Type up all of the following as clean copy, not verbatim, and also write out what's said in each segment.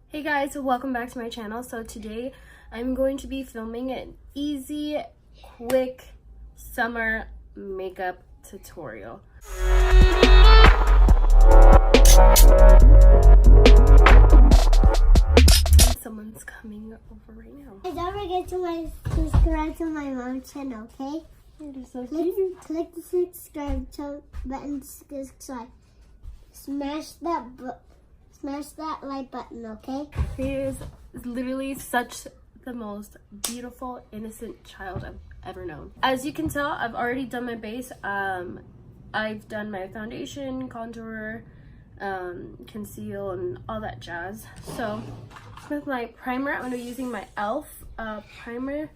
Hey guys, welcome back to my channel. So today I'm going to be filming an easy, quick summer makeup tutorial. Someone's coming over right now. Hey, don't forget to subscribe to my mom's channel, okay? You're so cute. Click the subscribe button to subscribe. Smash that like button, okay? He is literally such the most beautiful, innocent child I've ever known. As you can tell, I've already done my base. I've done my foundation, contour, conceal, and all that jazz. So with my primer, I'm gonna be using my e.l.f. Primer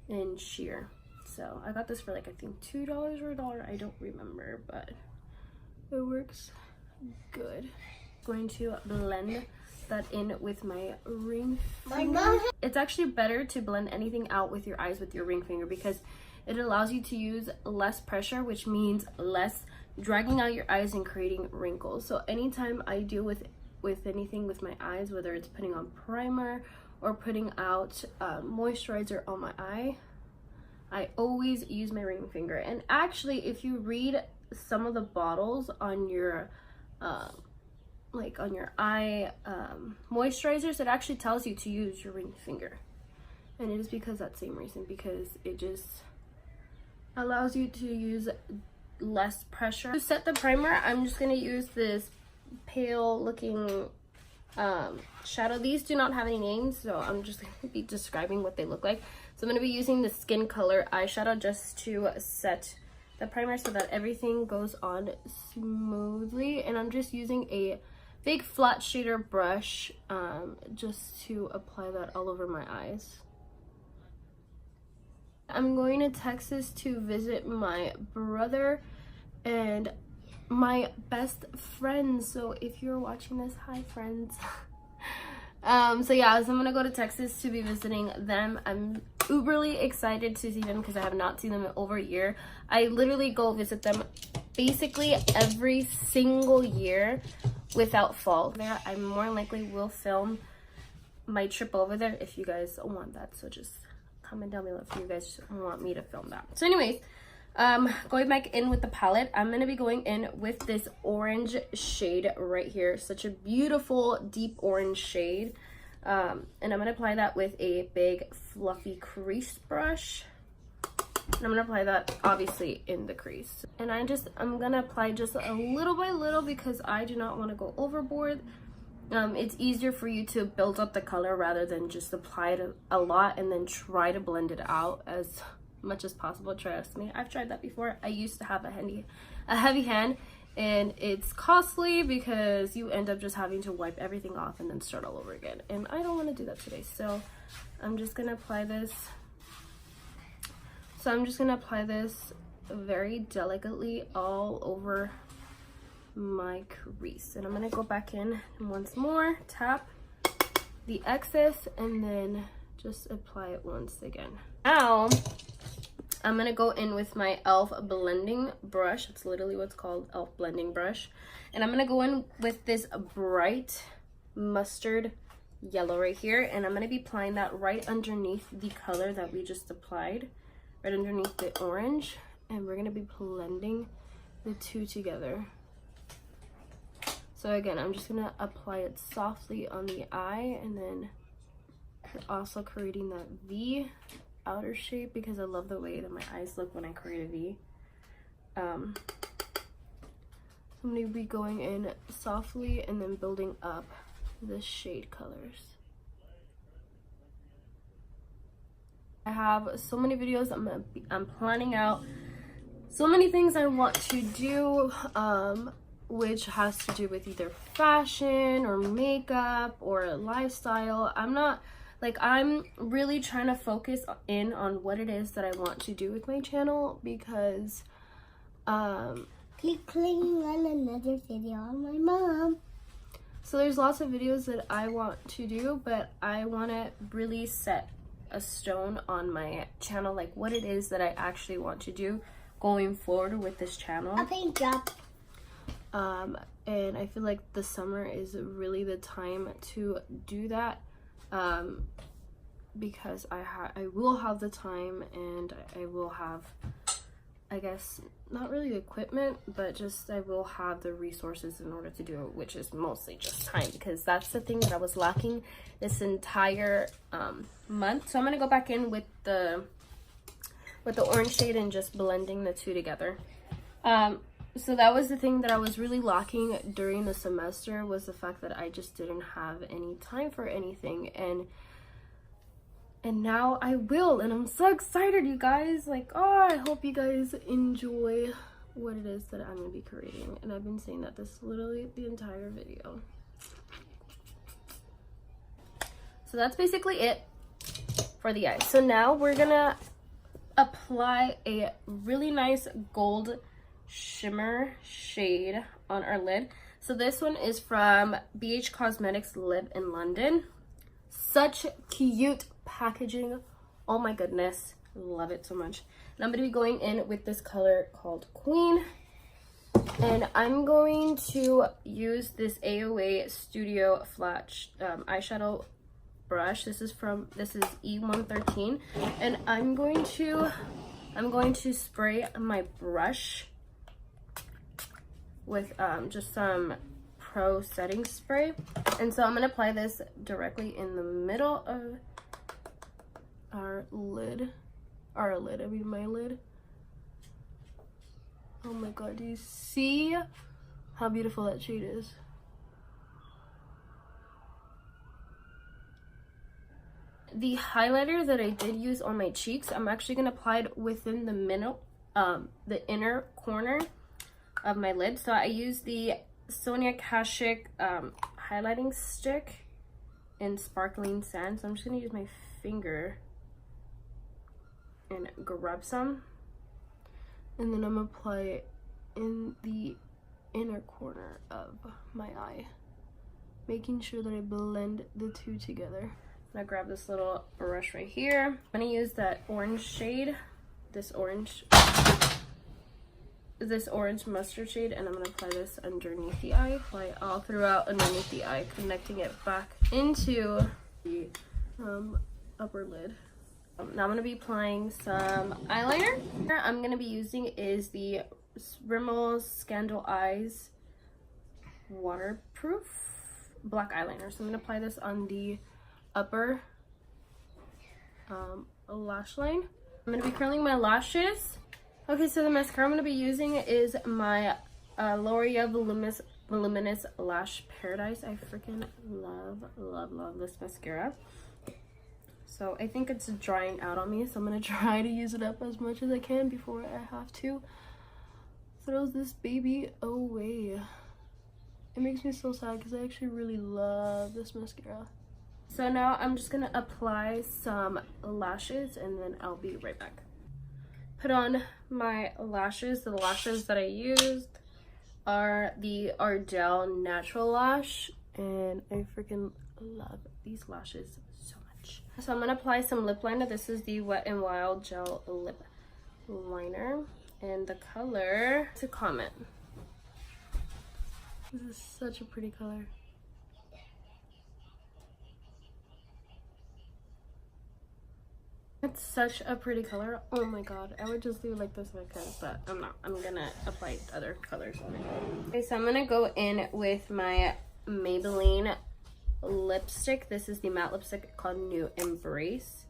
in sheer. So I got this for like I think $2 or $1. I don't remember, but it works good. Going to blend that in with my ring finger. It's actually better to blend anything out with your eyes with your ring finger because it allows you to use less pressure, which means less dragging out your eyes and creating wrinkles. So anytime I deal with anything with my eyes, whether it's putting on primer or putting out moisturizer on my eye, I always use my ring finger. And actually, if you read some of the bottles on your like on your eye moisturizers, it actually tells you to use your ring finger, and it is because that same reason, because it just allows you to use less pressure. To set the primer, I'm just going to use this pale looking shadow. These do not have any names, so I'm just going to be describing what they look like. So I'm going to be using the Skin Color eyeshadow just to set the primer so that everything goes on smoothly. And I'm just using a big flat shader brush just to apply that all over my eyes. I'm going to Texas to visit my brother and my best friend. So if you're watching this, hi friends. So I'm gonna go to Texas to be visiting them. I'm uberly excited to see them because I have not seen them in over a year. I literally go visit them basically every single year without fault. There, I more likely will film my trip over there if you guys want that. So just comment down below if you guys want me to film that. So anyways, going back in with the palette, I'm going to be going in with this orange shade right here. Such a beautiful deep orange shade. And I'm going to apply that with a big fluffy crease brush. And I'm going to apply that obviously in the crease. And I'm going to apply just a little by little because I do not want to go overboard. It's easier for you to build up the color rather than just apply it a lot and then try to blend it out as much as possible. Trust me, I've tried that before. I used to have a heavy hand, and it's costly because you end up just having to wipe everything off and then start all over again, and I don't want to do that today. So I'm just gonna apply this. Very delicately all over my crease, and I'm gonna go back in once more, tap the excess, and then just apply it once again. Now I'm gonna go in with my e.l.f. blending brush. That's literally what's called, e.l.f. blending brush. And I'm gonna go in with this bright mustard yellow right here, and I'm gonna be applying that right underneath the color that we just applied, right underneath the orange, and we're gonna be blending the two together. So again, I'm just gonna apply it softly on the eye, and then also creating that V outer shape because I love the way that my eyes look when I create a V. I'm gonna be going in softly and then building up the shade colors. I have so many videos. I'm planning out so many things I want to do, which has to do with either fashion or makeup or lifestyle. I'm really trying to focus in on what it is that I want to do with my channel because keep clicking on another video on my mom. So there's lots of videos that I want to do, but I want to really set a stone on my channel, like what it is that I actually want to do going forward with this channel. A paint job. And I feel like the summer is really the time to do that, because I will have the time, and I will have, I guess, not really equipment, but just I will have the resources in order to do it, which is mostly just time, because that's the thing that I was lacking this entire month. So I'm gonna go back in with the orange shade and just blending the two together. So that was the thing that I was really lacking during the semester, was the fact that I just didn't have any time for anything, and now I will, and I'm so excited, you guys. Like, oh, I hope you guys enjoy what it is that I'm gonna be creating, and I've been saying that this literally the entire video. So that's basically it for the eyes. So now we're gonna apply a really nice gold shimmer shade on our lid. So this one is from BH Cosmetics Live in London. Such cute packaging, oh my goodness, love it so much. And I'm going to be going in with this color called Queen, and I'm going to use this AOA Studio flat eyeshadow brush. This is E113, and I'm going to spray my brush with just some Pro setting spray, and so I'm gonna apply this directly in the middle of my lid. Oh my god, do you see how beautiful that shade is? The highlighter that I did use on my cheeks, I'm actually gonna apply it within the middle, the inner corner of my lid. So I use the Sonia Kashuk highlighting stick in Sparkling Sand. So I'm just gonna use my finger and grab some, and then I'm gonna apply it in the inner corner of my eye, making sure that I blend the two together. I'm gonna grab this little brush right here. I'm gonna use that orange shade, this orange mustard shade, and I'm gonna apply this underneath the eye, apply all throughout underneath the eye, connecting it back into the upper lid. Now I'm gonna be applying some eyeliner. I'm gonna be using is the Rimmel Scandal Eyes waterproof black eyeliner. So I'm gonna apply this on the upper lash line. I'm gonna be curling my lashes. Okay, so the mascara I'm gonna be using is my L'Oreal Voluminous Lash Paradise. I freaking love this mascara. So I think it's drying out on me, so I'm gonna try to use it up as much as I can before I have to throw this baby away. It makes me so sad because I actually really love this mascara. So now I'm just gonna apply some lashes, and then I'll be right back. Put on my lashes. The lashes that I used are the Ardell Natural Lash, and I freaking love these lashes so much. So I'm gonna apply some lip liner. This is the Wet n Wild Gel Lip Liner, and the color to comment. This is such a pretty color. It's such a pretty color. Oh my god, I would just do it like this if I could, but I'm not. I'm gonna apply other colors on it. Okay, so I'm gonna go in with my Maybelline lipstick. This is the matte lipstick called New Embrace.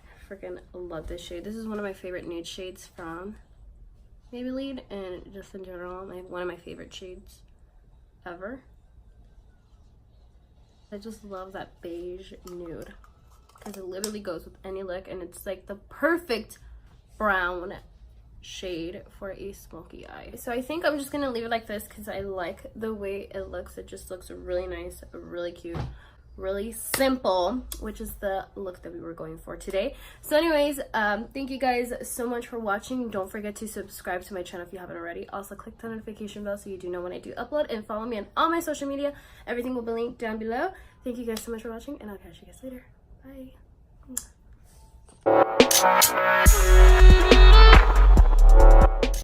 I freaking love this shade. This is one of my favorite nude shades from Maybelline, and just in general, one of my favorite shades ever. I just love that beige nude, because it literally goes with any look, and it's like the perfect brown shade for a smoky eye. So I think I'm just gonna leave it like this because I like the way it looks. It just looks really nice, really cute, really simple, which is the look that we were going for today. So anyways, thank you guys so much for watching. Don't forget to subscribe to my channel if you haven't already. Also click the notification bell so you do know when I do upload, and follow me on all my social media. Everything will be linked down below. Thank you guys so much for watching, and I'll catch you guys later. Bye.